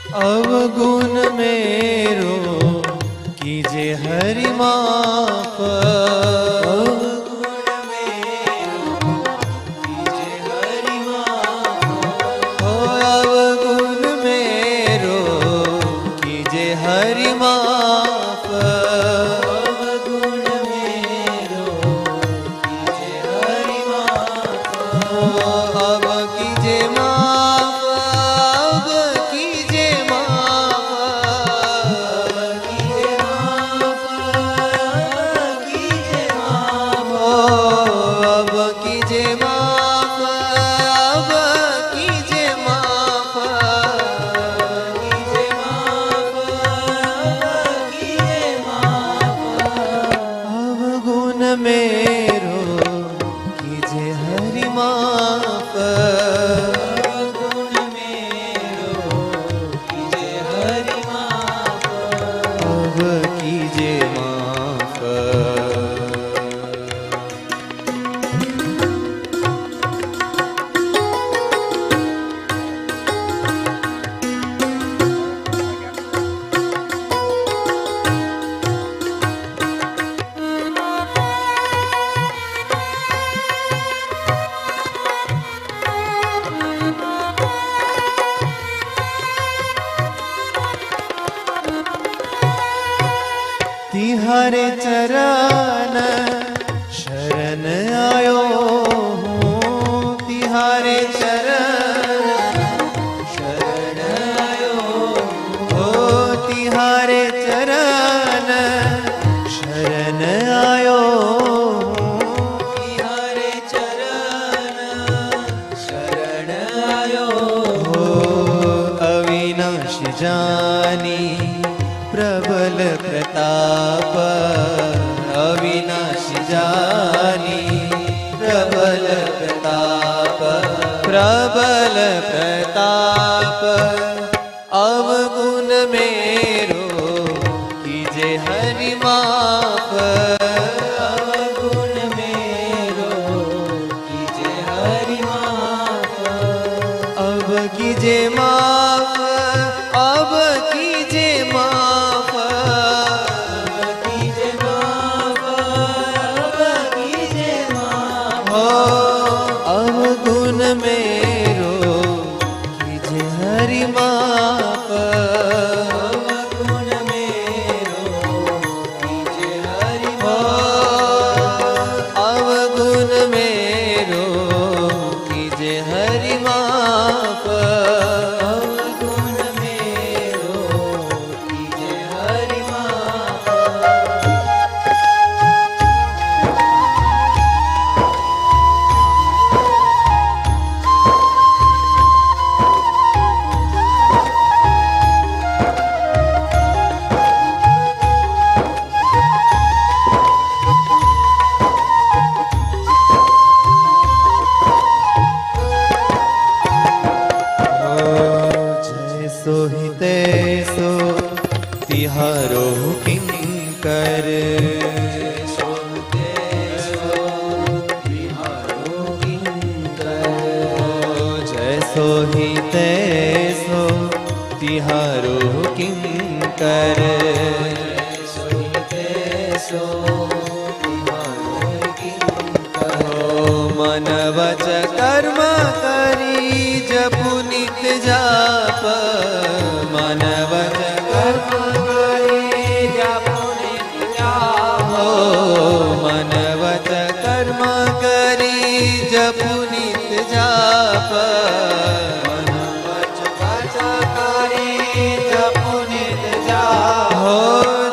अवगुण मेरो कीजे हरि माफ। अवगुण मेरो कीजे हरि माफ। ओ अवगुण मेरो कीजे हरि माफ। अवगुण मेरो कीजे हरि माफ। अब कीजे माफ, अब कीजे माफ, कीजे माफ, कीजे माफ। अब कीजे माफ, अब कीजे माफ, कीजे माफ, कीजे माफ। अवगुण मेरो कीजे हरि माफ। अवगुण मेरो कीजे हरि माफ। अब कीजे माफ। तिहारे चरण शरण आयो हूँ। तिहारे चरण शरण आयो हो। तिहारे चरण शरण आयो हूँ। तिहारे चरण शरण आयो हो। अविनाशी जानी प्रबल प्रताप। अविनाशी जानी प्रबल प्रताप। प्रबल प्रताप अवगुण मेरो कीजे हरि माफ। अवगुण मेरो कीजे हरि माफ। अब कीजे माफ, अब कीजे माफ, कीजे माफ, अब कीजे माफ। अवगुण मेरो कीजे हरि माफ। अवगुण मेरो कीजे हरि माफ। अवगुण मेरो कीजे हरि माफ। अवगुण मेरो कीजे हरि माफ। जैसो ही तैसो तिहारो किंकर। जैसो तैसो तिहारो किंकर। जैसो ही तैसो तिहारो किंकर। जैसो ही तैसो तिहारो किंकर। मन वच कर्म करी जपु नित जाप। मन वच कर्म करी जपु नित जाप। मन वच कर्म करी जपु नित जाप। मन वच करी जपु नित जाप। हो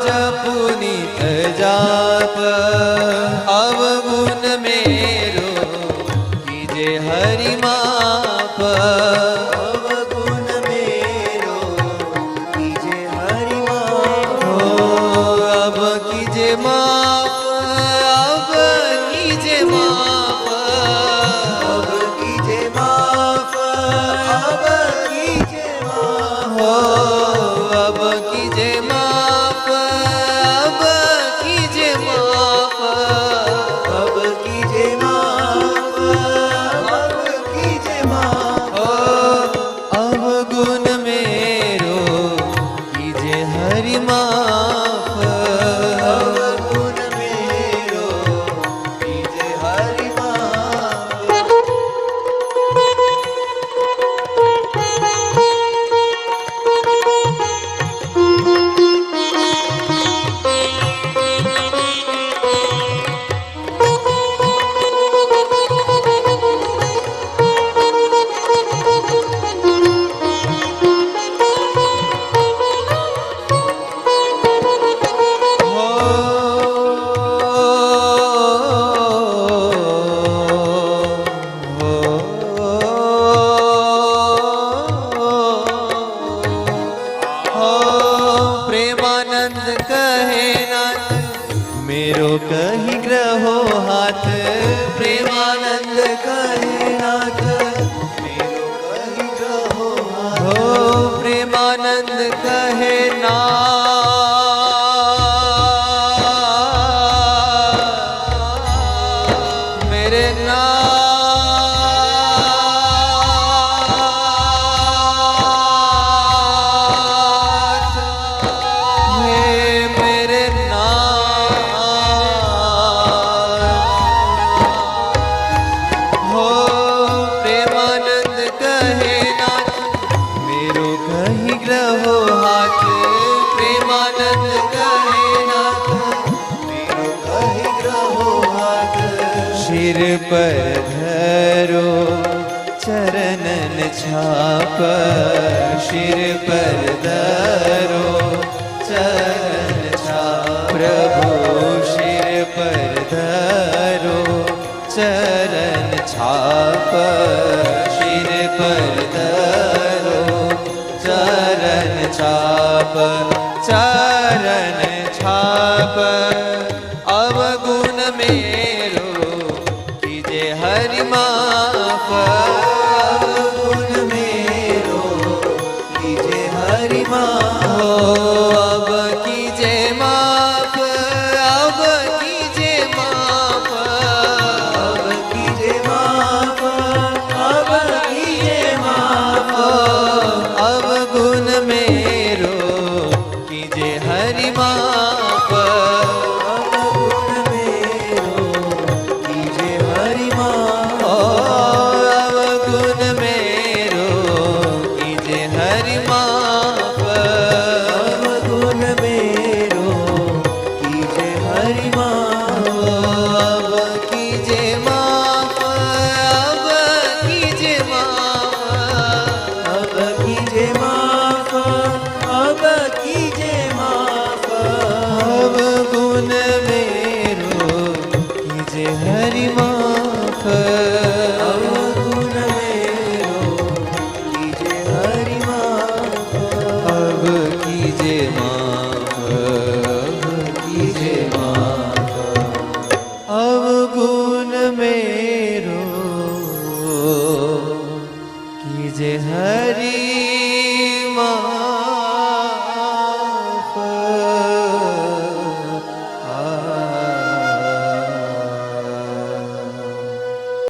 जपु नित जाप। अवगुण मेरो कीजे हरि माफ। अवगुण मेरो कीजे हरि माफ। अब कीजे माफ, अब कीजे माफ, अब कीजे माफ, अब कीजे माफ। अब कीजे माफ, अब कीजे माफ, अब कीजे माफ, अब कीजे माफ। अवगुण मेरो हरि माफ, अवगुण मेरो कीजे हरि माफ। प्रेमानंद कहे नाथ मेरो कही ग्रहो हाथ, प्रेमानंद कहे नाथ मेरो कही ग्रहो हाथ। हो प्रेमानंद कहे नाथ मेरे सिर पर धरो चरणन छाप, सिर पर धरो चरण छाप। प्रभु सिर पर धरो चरण छाप, सिर पर धरो चरण छाप, चरण छाप। अवगुण मेरो कीजे हरि माफ, अवगुण मेरो कीजे हरि माफ।